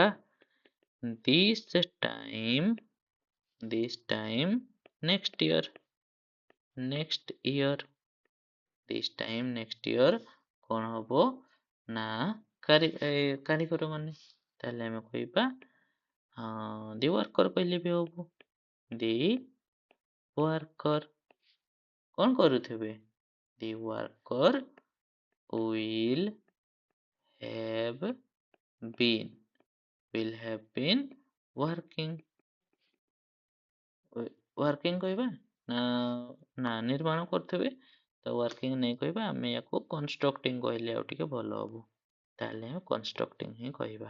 this time next year this time next year କଣ ହବ ନା କାରିଗର ମାନେ ତାହେଲେ ଆମେ କହିବା the worker କହିଲେ ବି ହବ ଦି ୱାର୍କର କ'ଣ କରୁଥିବେ? ଦି worker will have been working କହିବା ନା ନା ନିର୍ମାଣ କରୁଥିବେ ତ ୱାର୍କିଂ ନେଇ କହିବା ଆମେ ୟାକୁ କନଷ୍ଟ୍ରକ୍ଟିଂ କହିଲେ ଆଉ ଟିକେ ଭଲ ହବ ତାହେଲେ ଆମେ କନଷ୍ଟ୍ରକ୍ଟିଂ ହିଁ କହିବା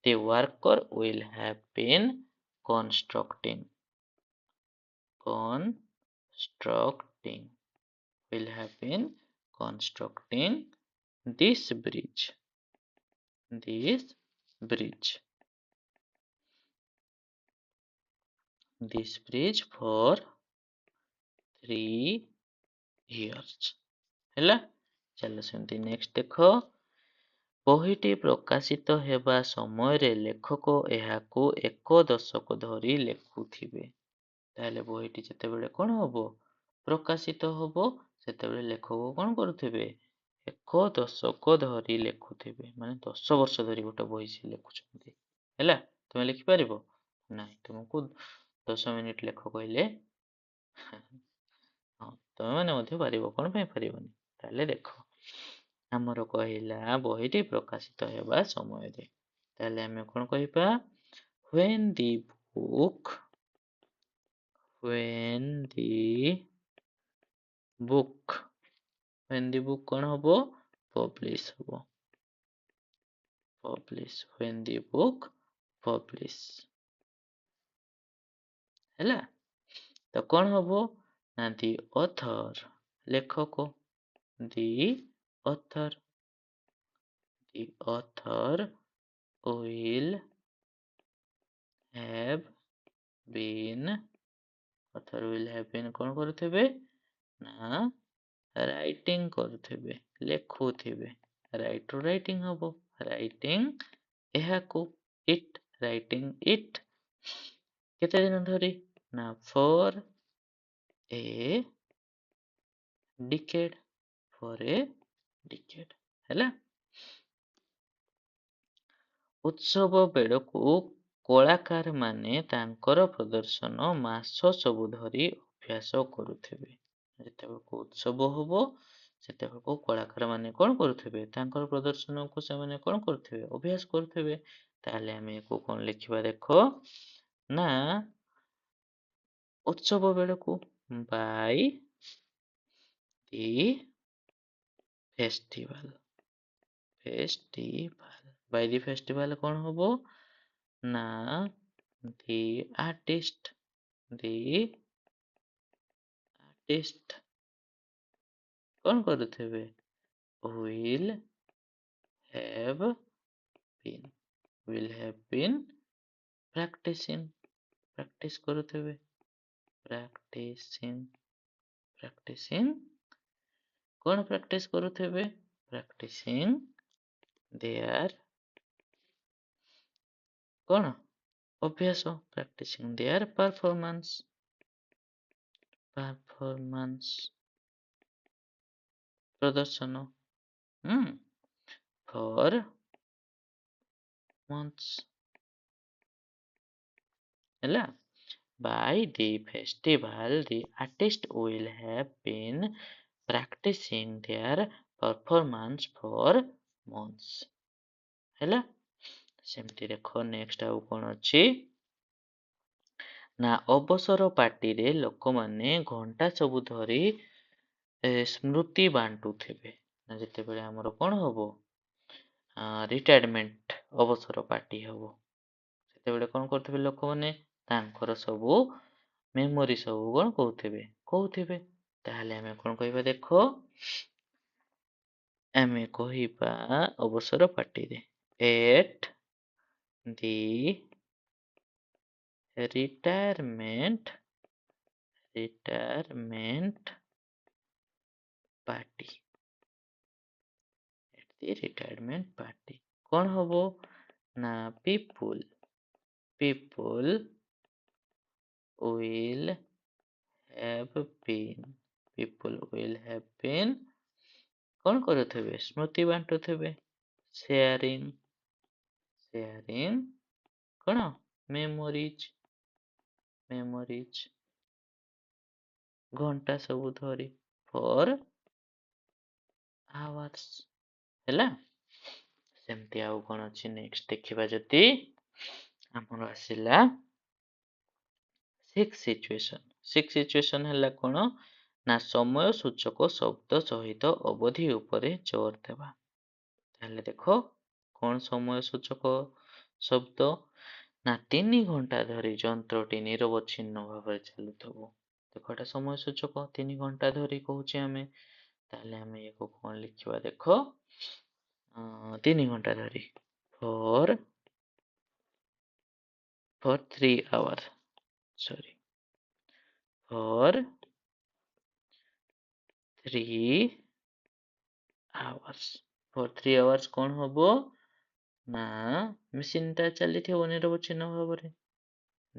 the worker will have been constructing constructing will have been constructing this bridge for 3 years ହେଲା। ଚାଲ ସେମିତି ନେକ୍ସଟ ଦେଖ ବହିଟି ପ୍ରକାଶିତ ହେବା ସମୟରେ ଲେଖକ ଏହାକୁ 1 ଦଶକ ଧରି ଲେଖୁଥିବେ। ତାହେଲେ ବହିଟି ଯେତେବେଳେ କ'ଣ ହବ ପ୍ରକାଶିତ ହବ ସେତେବେଳେ ଲେଖକ କ'ଣ କରୁଥିବେ 1 ଦଶକ ଧରି ଲେଖୁଥିବେ ମାନେ 10 ବର୍ଷ ଧରି ଗୋଟେ ବହି ସେ ଲେଖୁଛନ୍ତି ହେଲା। ତୁମେ ଲେଖିପାରିବ ନାହିଁ ତୁମକୁ 10 ମିନିଟ ଲେଖ କହିଲେ ହଁ ତମେ ମାନେ ମଧ୍ୟ ପାରିବ କ'ଣ ପାଇଁ ପାରିବନି। ତାହେଲେ ଦେଖ ଆମର କହିଲା ବହିଟି ପ୍ରକାଶିତ ହେବା ସମୟରେ ତାହେଲେ ଆମେ କ'ଣ କହିବା when the book କ'ଣ ହବ publish ହବ when the book publish ହେଲା। ତ କ'ଣ ହବ ନା the author ଲେଖକ the author will have been କ'ଣ କରୁଥିବେ ନା ରାଇଟିଂ କରୁଥିବେ ଲେଖୁଥିବେ ରାଇଟ୍ ରୁ ରାଇଟିଂ ହବ ରାଇଟିଂ ଏହାକୁ ରାଇଟିଂ ଇଟ୍ କେତେ ଦିନ ଧରି ନା for a decade ହେଲା। ଉତ୍ସବ ବେଳକୁ କଳାକାର ମାନେ ତାଙ୍କର ପ୍ରଦର୍ଶନ ମାସ ସବୁ ଧରି ଅଭ୍ୟାସ କରୁଥିବେ। ଯେତେବେଳକୁ ଉତ୍ସବ ହବ ସେତେବେଳକୁ କଳାକାର ମାନେ କ'ଣ କରୁଥିବେ ତାଙ୍କର ପ୍ରଦର୍ଶନକୁ ସେମାନେ କ'ଣ କରୁଥିବେ ଅଭ୍ୟାସ କରୁଥିବେ। ତାହେଲେ ଆମେ ୟାକୁ କ'ଣ ଲେଖିବା ଦେଖ ନା ଉତ୍ସବ ବେଳକୁ by the festival କ'ଣ ହବ ନା the artist କ'ଣ କରୁଥିବେ will have been practice କରୁଥିବେ କ'ଣ ପ୍ରାକ୍ଟିସ କରୁଥିବେ practicing their କ'ଣ ଅଭ୍ୟାସ practicing their performance ପ୍ରଦର୍ଶନ for months ହେଲା। By the festival the artist will have been practicing their performance for months ହେଲା। ସେମିତି ଦେଖ ନେକ୍ସଟ ଆଉ କ'ଣ ଅଛି ନା ଅବସର ପାର୍ଟିରେ ଲୋକମାନେ ଘଣ୍ଟା ସବୁ ଧରି ସ୍ମୃତି ବାଣ୍ଟୁଥିବେ। ନା ଯେତେବେଳେ ଆମର କ'ଣ ହବ ରିଟାୟାରମେଣ୍ଟ ଅବସର ପାର୍ଟି ହବ ସେତେବେଳେ କ'ଣ କରୁଥିବେ ଲୋକମାନେ ତାଙ୍କର ସବୁ ମେମୋରି ସବୁ କ'ଣ କହୁଥିବେ। ତାହେଲେ ଆମେ କ'ଣ କହିବା ଦେଖ ଆମେ କହିବା ଅବସର ପାର୍ଟିରେ at the retirement party କ'ଣ ହବ ନା people will have been କ'ଣ କରୁଥିବେ ସ୍ମୃତି ବାଣ୍ଟୁଥିବେ sharing କ'ଣ memories memories घंटा सब धरी for hours ହେଲା। ସେମିତି ଆଉ କଣ ଅଛି ନେକ୍ସଟ ଦେଖିବା ଯଦି ଆମର ଆସିଲା ସିକ୍ସ ସିଚୁଏସନ ହେଲା କଣ ନା ସମୟ ସୂଚକ ଶବ୍ଦ ସହିତ ଅବଧି ଉପରେ ଜୋର ଦେବା। ତାହେଲେ ଦେଖ କଣ ସମୟ ସୂଚକ ଶବ୍ଦ ନା 3 ଘଣ୍ଟା ଧରି ଯନ୍ତ୍ରଟି ନିରବଚ୍ଛିନ୍ନ ଭାବରେ ଚାଲୁଥିବ। ଦେଖ ଏଟା ସମୟ ସୂଚକ 3 ଘଣ୍ଟା ଧରି କହୁଛେ ଆମେ। ତାହେଲେ ଆମେ ୟାକୁ କଣ ଲେଖିବା ଦେଖ 3 ଘଣ୍ଟା ଧରି for 3 hours sorry for 3 hours for 3 hours କଣ ହବ ନା ମେସିନ୍ ଟା ଚାଲିଥିବ ନିରବଚ୍ଛିନ୍ନ ଭାବରେ।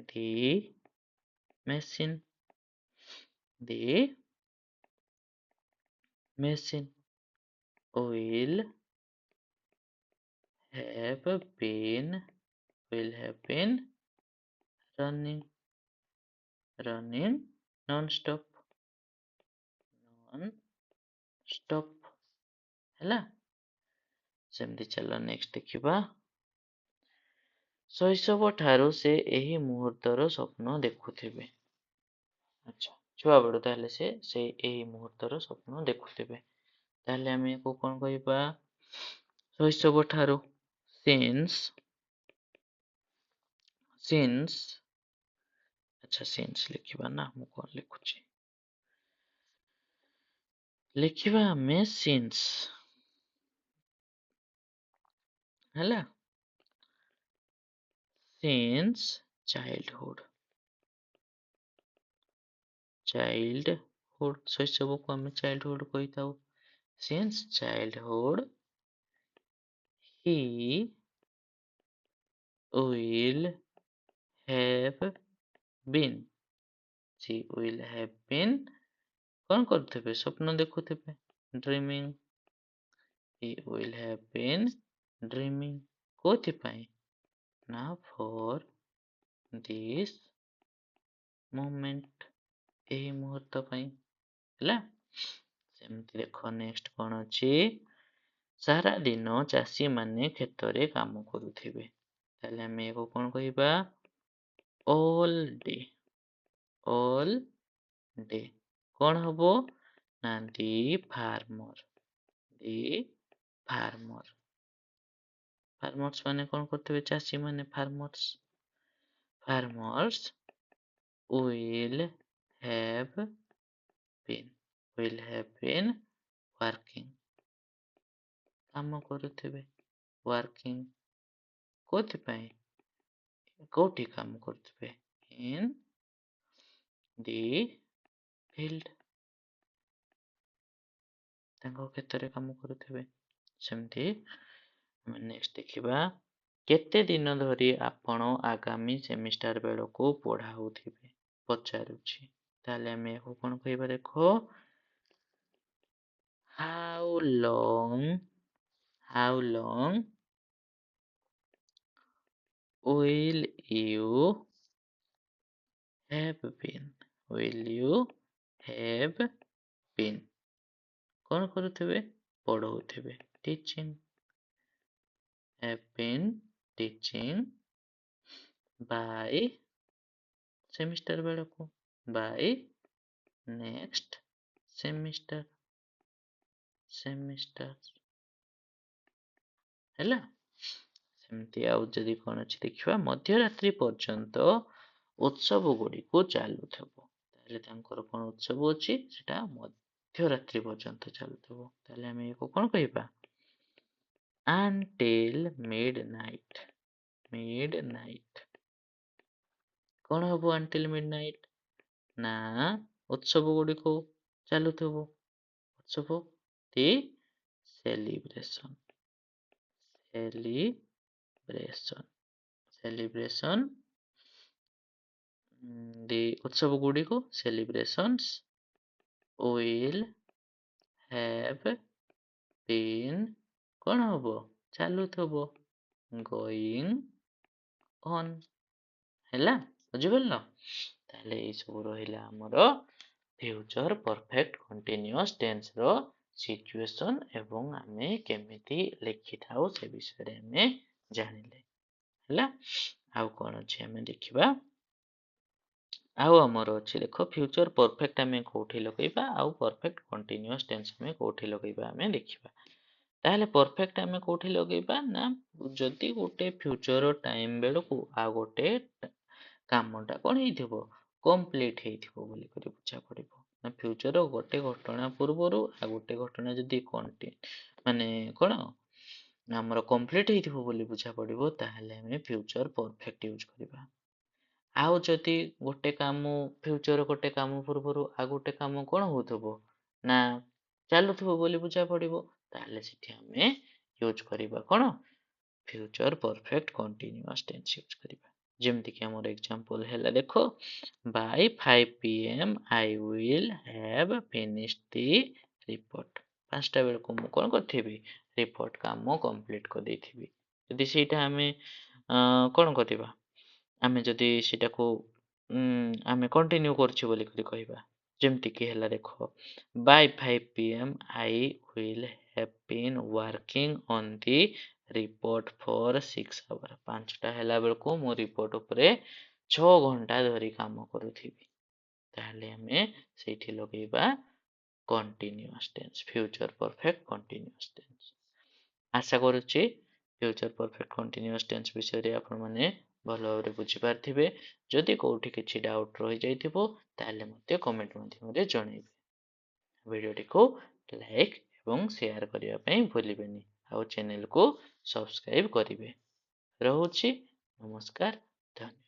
the machine the machine will have been running non-stop ହେଲା। ସେମିତି ଚାଲ ନେକ୍ସଟ ଦେଖିବା ଶୈଶବ ଠାରୁ ସେ ଏହି ମୁହୂର୍ତ୍ତର ସ୍ୱପ୍ନ ଦେଖୁଥିବେ। ଆଚ୍ଛା ଛୁଆ ବେଳୁ ତାହେଲେ ସେ ଏହି ମୁହୂର୍ତ୍ତର ସ୍ୱପ୍ନ ଦେଖୁଥିବେ। ତାହେଲେ ଆମେ ୟାକୁ କଣ କହିବା ଶୈଶବ ଠାରୁ since ଆଚ୍ଛା since ଲେଖିବା ନା ମୁଁ କଣ ଲେଖୁଛି ଲେଖିବା ଆମେ since ହେଲା since childhood ଶୈଶବକୁ ଆମେ childhood କହିଥାଉ। since childhood he will have been କଣ କରୁଥିବେ ସ୍ୱପ୍ନ ଦେଖୁଥିବେ dreaming he will have been dreaming କୋଉଥିପାଇଁ ନା for this moment ଏହି ମୁହୂର୍ତ୍ତ ପାଇଁ ହେଲା। ସେମିତି ଦେଖ ନେକ୍ସଟ କଣ ଅଛି ସାରା ଦିନ ଚାଷୀ ମାନେ କ୍ଷେତରେ କାମ କରୁଥିବେ। ତାହେଲେ ଆମେ ୟାକୁ କଣ କହିବା all day କଣ ହବ ନା the farmers ମାନେ କଣ କରୁଥିବେ ଚାଷୀ ମାନେ farmers will have been working କାମ କରୁଥିବେ working କୋଉଥିପାଇଁ କୋଉଠି କାମ କରୁଥିବେ in the field ତାଙ୍କ କ୍ଷେତରେ କାମ କରୁଥିବେ। ସେମିତି ଆମେ ନେକ୍ସଟ ଦେଖିବା କେତେ ଦିନ ଧରି ଆପଣ ଆଗାମୀ ସେମିଷ୍ଟାର ବେଳକୁ ପଢାଉଥିବେ ପଚାରୁଛି। ତାହେଲେ ଆମେ ୟାକୁ କଣ କହିବା ଦେଖ how long will you have been କଣ କରୁଥିବେ ପଢଉଥିବେ teaching have been teaching by semester ବେଳକୁ by next semester ହେଲା। ସେମିତି ଆଉ ଯଦି କଣ ଅଛି ଦେଖିବା ମଧ୍ୟରାତ୍ରି ପର୍ଯ୍ୟନ୍ତ ଉତ୍ସବ ଗୁଡ଼ିକୁ ଚାଲୁଥିବ। ତାହେଲେ ତାଙ୍କର କଣ ଉତ୍ସବ ଅଛି ସେଟା ମଧ୍ୟରାତ୍ରି ପର୍ଯ୍ୟନ୍ତ ଚାଲୁଥିବ। ତାହେଲେ ଆମେ ୟାକୁ କଣ କହିବା until midnight କଣ ହବ until midnight ନା ଉତ୍ସବ ଗୁଡ଼ିକୁ ଚାଲୁଥିବ ଉତ୍ସବ the celebration ଉତ୍ସବ ଗୁଡ଼ିକୁ celebrations will have been କଣ ହବ ଚାଲୁଥିବ going on ହେଲା ବୁଝିପାରିଲ। ତାହେଲେ ଏଇ ସବୁ ରହିଲା ଆମର ଫ୍ୟୁଚର ପରଫେକ୍ଟ କଣ୍ଟିନ୍ୟୁଅସ୍ ଟେନ୍ସର ସିଚୁଏସନ୍ ଏବଂ ଆମେ କେମିତି ଲେଖିଥାଉ ସେ ବିଷୟରେ ଆମେ ଜାଣିଲେ ହେଲା। ଆଉ କ'ଣ ଅଛି ଆମେ ଦେଖିବା। ଆଉ ଆମର ଅଛି ଦେଖ ଫ୍ୟୁଚର ପରଫେକ୍ଟ ଆମେ କୋଉଠି ଲଗେଇବା ଆଉ ପରଫେକ୍ଟ କଣ୍ଟିନ୍ୟୁଅସ୍ ଟେନ୍ସ ଆମେ କୋଉଠି ଲଗେଇବା ଆମେ ଦେଖିବା। ତାହେଲେ ପରଫେକ୍ଟ ଆମେ କୋଉଠି ଲଗେଇବା ନା ଯଦି ଗୋଟେ ଫ୍ୟୁଚର ଟାଇମ୍ ବେଳକୁ ଆଉ ଗୋଟେ କାମଟା କ'ଣ ହେଇଥିବ କମ୍ପ୍ଲିଟ୍ ହେଇଥିବ ବୋଲି କରି ବୁଝା ପଡ଼ିବ। ନା ଫ୍ୟୁଚର ଗୋଟେ ଘଟଣା ପୂର୍ବରୁ ଆଉ ଗୋଟେ ଘଟଣା ଯଦି ମାନେ କ'ଣ ଆମର କମ୍ପ୍ଲିଟ୍ ହେଇଥିବ ବୋଲି ବୁଝା ପଡ଼ିବ ତାହେଲେ ଆମେ ଫ୍ୟୁଚର ପରଫେକ୍ଟ ୟୁଜ୍ କରିବା। ଆଉ ଯଦି ଗୋଟେ କାମ ଫ୍ୟୁଚର ଗୋଟେ କାମ ପୂର୍ବରୁ ଆଉ ଗୋଟେ କାମ କ'ଣ ହଉଥିବ ନା ଚାଲୁଥିବ ବୋଲି ବୁଝା ପଡ଼ିବ ତାହେଲେ ସେଠି ଆମେ ୟୁଜ୍ କରିବା କ'ଣ future perfect continuous tense use କରିବା। ଯେମିତିକି ଆମର ଏକ୍ଜାମ୍ପଲ୍ ହେଲା ଦେଖ by 5 PM I will have finished the report। 5ଟା ବେଳକୁ ମୁଁ କ'ଣ କରିଥିବି ରିପୋର୍ଟ କାମ କମ୍ପ୍ଲିଟ୍ କରିଦେଇଥିବି। ଯଦି ସେଇଟା ଆମେ କ'ଣ କରିବା ଆମେ ଯଦି ସେଇଟାକୁ ଆମେ କଣ୍ଟିନ୍ୟୁ କରୁଛୁ ବୋଲି କହିବା ଯେମିତିକି ହେଲା ଦେଖ by 5 PM I will have been working on the report for 6 hours। 5ଟା ହେଲା ବେଳକୁ ମୁଁ ରିପୋର୍ଟ ଉପରେ 6 ଘଣ୍ଟା ଧରି କାମ କରୁଥିବି। ତାହେଲେ ଆମେ ସେଇଠି ଲଗେଇବା continuous tense future perfect continuous tense. ଆଶା କରୁଛି ଫ୍ୟୁଚର ପରଫେକ୍ଟ କଣ୍ଟିନ୍ୟୁଅସ୍ ଟେନ୍ସ ବିଷୟରେ ଆପଣମାନେ ଭଲ ଭାବରେ ବୁଝିପାରିଥିବେ। ଯଦି କୋଉଠି କିଛି ଡାଉଟ୍ ରହିଯାଇଥିବ ତାହେଲେ ମୋତେ କମେଣ୍ଟ ମାଧ୍ୟମରେ ଜଣାଇବେ। ଭିଡ଼ିଓଟିକୁ ଲାଇକ୍ ଏବଂ ସେୟାର କରିବା ପାଇଁ ଭୁଲିବେନି ଆଉ ଚ୍ୟାନେଲକୁ ସବସ୍କ୍ରାଇବ୍ କରିବେ। ରହୁଛି ନମସ୍କାର ଧନ୍ୟବାଦ।